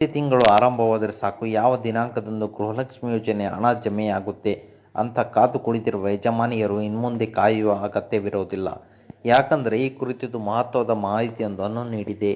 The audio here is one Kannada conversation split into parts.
ಪ್ರತಿ ತಿಂಗಳು ಆರಂಭವಾದರೆ ಸಾಕು, ಯಾವ ದಿನಾಂಕದಂದು ಗೃಹಲಕ್ಷ್ಮಿ ಯೋಜನೆ ಹಣ ಜಮೆಯಾಗುತ್ತೆ ಅಂತ ಕಾದು ಕುಳಿತಿರುವ ಯಜಮಾನಿಯರು ಇನ್ಮುಂದೆ ಕಾಯುವ ಅಗತ್ಯವಿರುವುದಿಲ್ಲ. ಯಾಕಂದರೆ ಈ ಕುರಿತು ಮಹತ್ವದ ಮಾಹಿತಿಯೊಂದನ್ನು ನೀಡಿದೆ.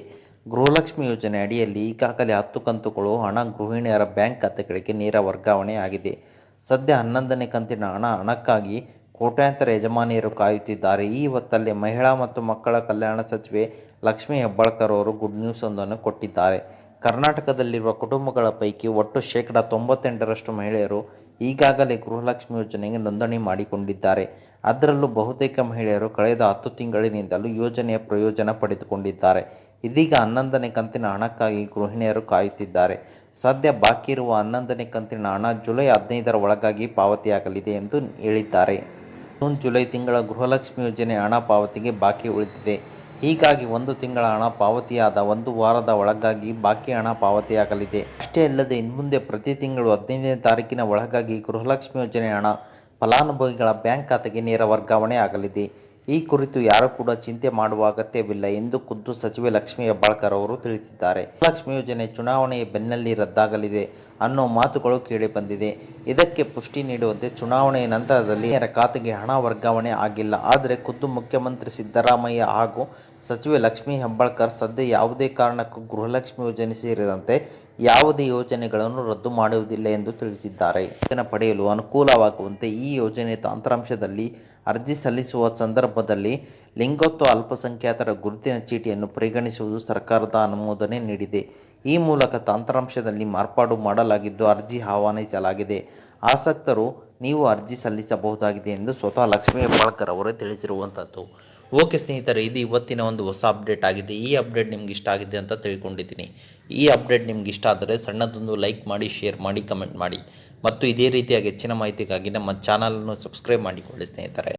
ಗೃಹಲಕ್ಷ್ಮಿ ಯೋಜನೆ ಅಡಿಯಲ್ಲಿ ಈಗಾಗಲೇ 10 ಕಂತುಗಳು ಹಣ ಗೃಹಿಣಿಯರ ಬ್ಯಾಂಕ್ ಖಾತೆಗಳಿಗೆ ನೇರ ವರ್ಗಾವಣೆ ಆಗಿದೆ. ಸದ್ಯ 11ನೇ ಕಂತಿನ ಹಣಕ್ಕಾಗಿ ಕೋಟ್ಯಾಂತರ ಯಜಮಾನಿಯರು ಕಾಯುತ್ತಿದ್ದಾರೆ. ಈ ಹೊತ್ತಲ್ಲೇ ಮಹಿಳಾ ಮತ್ತು ಮಕ್ಕಳ ಕಲ್ಯಾಣ ಸಚಿವೆ ಲಕ್ಷ್ಮೀ ಹೆಬ್ಬಾಳ್ಕರ್ ಅವರು ಗುಡ್ ನ್ಯೂಸ್ ಒಂದನ್ನು ಕೊಟ್ಟಿದ್ದಾರೆ. ಕರ್ನಾಟಕದಲ್ಲಿರುವ ಕುಟುಂಬಗಳ ಪೈಕಿ ಒಟ್ಟು 98% ಮಹಿಳೆಯರು ಈಗಾಗಲೇ ಗೃಹಲಕ್ಷ್ಮಿ ಯೋಜನೆಗೆ ನೋಂದಣಿ ಮಾಡಿಕೊಂಡಿದ್ದಾರೆ. ಅದರಲ್ಲೂ ಬಹುತೇಕ ಮಹಿಳೆಯರು ಕಳೆದ 10 ತಿಂಗಳಿನಿಂದಲೂ ಯೋಜನೆಯ ಪ್ರಯೋಜನ ಪಡೆದುಕೊಂಡಿದ್ದಾರೆ. ಇದೀಗ 11ನೇ ಕಂತಿನ ಹಣಕ್ಕಾಗಿ ಗೃಹಿಣಿಯರು ಕಾಯುತ್ತಿದ್ದಾರೆ. ಸದ್ಯ ಬಾಕಿ ಇರುವ 11ನೇ ಕಂತಿನ ಹಣ ಜುಲೈ 15ರ ಒಳಗಾಗಿ ಪಾವತಿಯಾಗಲಿದೆ ಎಂದು ಹೇಳಿದ್ದಾರೆ. ಜೂನ್ ಜುಲೈ ತಿಂಗಳ ಗೃಹಲಕ್ಷ್ಮಿ ಯೋಜನೆ ಹಣ ಪಾವತಿಗೆ ಬಾಕಿ ಉಳಿದಿದೆ. ಹೀಗಾಗಿ 1 ತಿಂಗಳ ಹಣ ಪಾವತಿಯಾದ 1 ವಾರದ ಒಳಗಾಗಿ ಬಾಕಿ ಹಣ ಪಾವತಿಯಾಗಲಿದೆ. ಅಷ್ಟೇ ಅಲ್ಲದೆ ಇನ್ಮುಂದೆ ಪ್ರತಿ ತಿಂಗಳು 15ನೇ ತಾರೀಕಿನ ಒಳಗಾಗಿ ಗೃಹಲಕ್ಷ್ಮಿ ಯೋಜನೆ ಹಣ ಫಲಾನುಭವಿಗಳ ಬ್ಯಾಂಕ್ ಖಾತೆಗೆ ನೇರ ವರ್ಗಾವಣೆ ಆಗಲಿದೆ. ಈ ಕುರಿತು ಯಾರೂ ಕೂಡ ಚಿಂತೆ ಮಾಡುವ ಅಗತ್ಯವಿಲ್ಲ ಎಂದು ಖುದ್ದು ಸಚಿವೆ ಲಕ್ಷ್ಮೀ ಹೆಬ್ಬಾಳ್ಕರ್ ಅವರು ತಿಳಿಸಿದ್ದಾರೆ. ಗೃಹಲಕ್ಷ್ಮಿ ಯೋಜನೆ ಚುನಾವಣೆಯ ಬೆನ್ನಲ್ಲೇ ರದ್ದಾಗಲಿದೆ ಅನ್ನೋ ಮಾತುಗಳು ಕೇಳಿಬಂದಿದೆ. ಇದಕ್ಕೆ ಪುಷ್ಟಿ ನೀಡುವಂತೆ ಚುನಾವಣೆಯ ನಂತರದಲ್ಲಿ ನೇರ ಖಾತೆಗೆ ಹಣ ವರ್ಗಾವಣೆ ಆಗಿಲ್ಲ. ಆದರೆ ಖುದ್ದು ಮುಖ್ಯಮಂತ್ರಿ ಸಿದ್ದರಾಮಯ್ಯ ಹಾಗೂ ಸಚಿವೆ ಲಕ್ಷ್ಮೀ ಹೆಬ್ಬಾಳ್ಕರ್ ಸದ್ಯ ಯಾವುದೇ ಕಾರಣಕ್ಕೂ ಗೃಹಲಕ್ಷ್ಮಿ ಯೋಜನೆ ಸೇರಿದಂತೆ ಯಾವುದೇ ಯೋಜನೆಗಳನ್ನು ರದ್ದು ಮಾಡುವುದಿಲ್ಲ ಎಂದು ತಿಳಿಸಿದ್ದಾರೆ. ಯೋಜನೆ ಪಡೆಯಲು ಅನುಕೂಲವಾಗುವಂತೆ ಈ ಯೋಜನೆ ತಂತ್ರಾಂಶದಲ್ಲಿ ಅರ್ಜಿ ಸಲ್ಲಿಸುವ ಸಂದರ್ಭದಲ್ಲಿ ಲಿಂಗೋತ್ವ ಅಲ್ಪಸಂಖ್ಯಾತರ ಗುರುತಿನ ಚೀಟಿಯನ್ನು ಪರಿಗಣಿಸುವುದು ಸರ್ಕಾರದ ಅನುಮೋದನೆ ನೀಡಿದೆ. ಈ ಮೂಲಕ ತಂತ್ರಾಂಶದಲ್ಲಿ ಮಾರ್ಪಾಡು ಮಾಡಲಾಗಿದ್ದು ಅರ್ಜಿ ಆಹ್ವಾನಿಸಲಾಗಿದೆ. ಆಸಕ್ತರು ನೀವು ಅರ್ಜಿ ಸಲ್ಲಿಸಬಹುದಾಗಿದೆ ಎಂದು ಸ್ವತಃ ಲಕ್ಷ್ಮೀ ಹೆಬ್ಬಾಳ್ಕರ್ ಅವರೇ ತಿಳಿಸಿರುವಂಥದ್ದು. ಓಕೆ ಸ್ನೇಹಿತರೆ, ಇದು ಇವತ್ತಿನ ಒಂದು ಹೊಸ ಅಪ್ಡೇಟ್ ಆಗಿದೆ. ಈ ಅಪ್ಡೇಟ್ ನಿಮ್ಗೆ ಇಷ್ಟ ಆಗಿದೆ ಅಂತ ತಿಳ್ಕೊಂಡಿದ್ದೀನಿ. ಈ ಅಪ್ಡೇಟ್ ನಿಮ್ಗೆ ಇಷ್ಟ ಆದರೆ ಸಣ್ಣದೊಂದು ಲೈಕ್ ಮಾಡಿ, ಶೇರ್ ಮಾಡಿ, ಕಮೆಂಟ್ ಮಾಡಿ ಮತ್ತು ಇದೇ ರೀತಿಯಾಗಿ ಹೆಚ್ಚಿನ ಮಾಹಿತಿಗಾಗಿ ನಮ್ಮ ಚಾನಲನ್ನು ಸಬ್ಸ್ಕ್ರೈಬ್ ಮಾಡಿಕೊಳ್ಳಿ ಸ್ನೇಹಿತರೆ.